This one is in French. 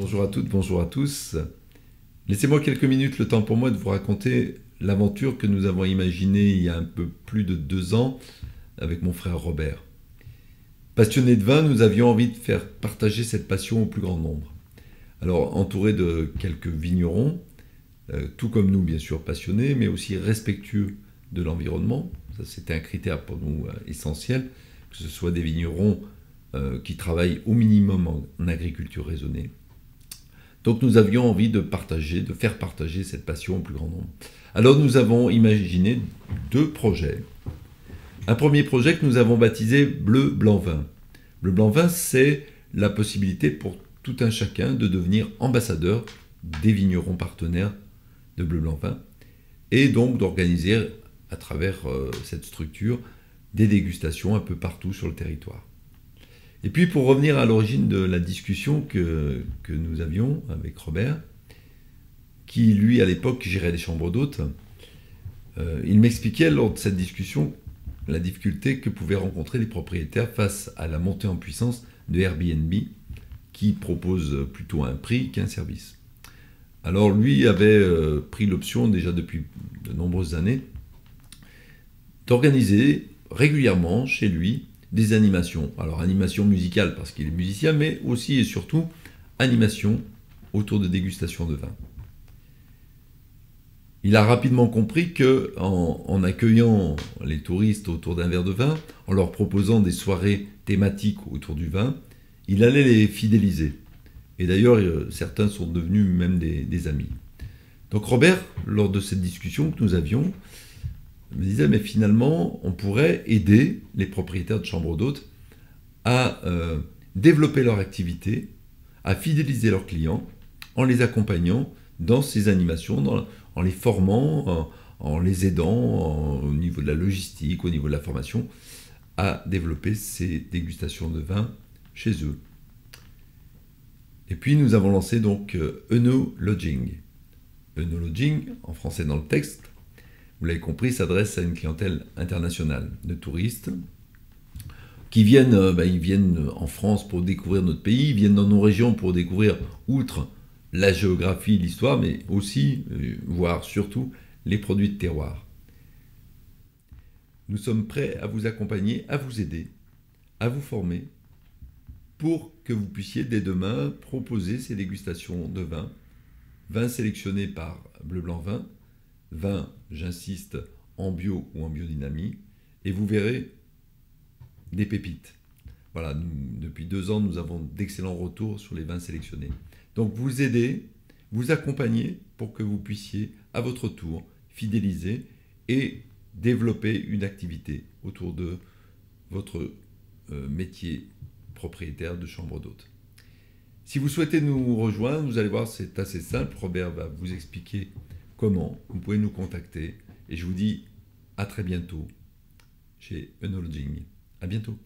Bonjour à toutes, bonjour à tous. Laissez-moi quelques minutes, le temps pour moi de vous raconter l'aventure que nous avons imaginée il y a un peu plus de 2 ans avec mon frère Robert. Passionnés de vin, nous avions envie de faire partager cette passion au plus grand nombre. Alors, entouré de quelques vignerons, tout comme nous bien sûr passionnés, mais aussi respectueux de l'environnement, ça c'était un critère pour nous essentiel, que ce soit des vignerons qui travaillent au minimum en agriculture raisonnée. Donc nous avions envie de partager, de faire partager cette passion au plus grand nombre. Alors nous avons imaginé 2 projets. Un premier projet que nous avons baptisé Bleu Blanc Vin. Bleu Blanc Vin, c'est la possibilité pour tout un chacun de devenir ambassadeur des vignerons partenaires de Bleu Blanc Vin et donc d'organiser à travers cette structure des dégustations un peu partout sur le territoire. Et puis pour revenir à l'origine de la discussion que nous avions avec Robert, qui lui à l'époque gérait les chambres d'hôtes, il m'expliquait lors de cette discussion la difficulté que pouvaient rencontrer les propriétaires face à la montée en puissance de Airbnb, qui propose plutôt un prix qu'un service. Alors lui avait pris l'option déjà depuis de nombreuses années d'organiser régulièrement chez lui des animations. Alors animation musicale parce qu'il est musicien, mais aussi et surtout animation autour de dégustation de vin. Il a rapidement compris que en accueillant les touristes autour d'un verre de vin, en leur proposant des soirées thématiques autour du vin, il allait les fidéliser. Et d'ailleurs, certains sont devenus même des amis. Donc Robert, lors de cette discussion que nous avions, me disait, mais finalement, on pourrait aider les propriétaires de chambres d'hôtes à développer leur activité, à fidéliser leurs clients, en les accompagnant dans ces animations, en les formant, en les aidant au niveau de la logistique, au niveau de la formation, à développer ces dégustations de vin chez eux. Et puis nous avons lancé donc Œnolodging. Œnolodging, en français dans le texte, vous l'avez compris, s'adresse à une clientèle internationale de touristes qui viennent, ils viennent en France pour découvrir notre pays, ils viennent dans nos régions pour découvrir, outre la géographie, l'histoire, mais aussi, voire surtout, les produits de terroir. Nous sommes prêts à vous accompagner, à vous aider, à vous former, pour que vous puissiez dès demain proposer ces dégustations de vins, vins sélectionnés par Bleu Blanc Vin, vin, j'insiste, en bio ou en biodynamie, et vous verrez des pépites. Voilà, depuis 2 ans, nous avons d'excellents retours sur les vins sélectionnés. Donc vous aider, vous accompagner pour que vous puissiez, à votre tour, fidéliser et développer une activité autour de votre métier propriétaire de chambre d'hôte. Si vous souhaitez nous rejoindre, vous allez voir, c'est assez simple. Robert va vous expliquer comment. Vous pouvez nous contacter. Et je vous dis à très bientôt chez Œnolodging. À bientôt.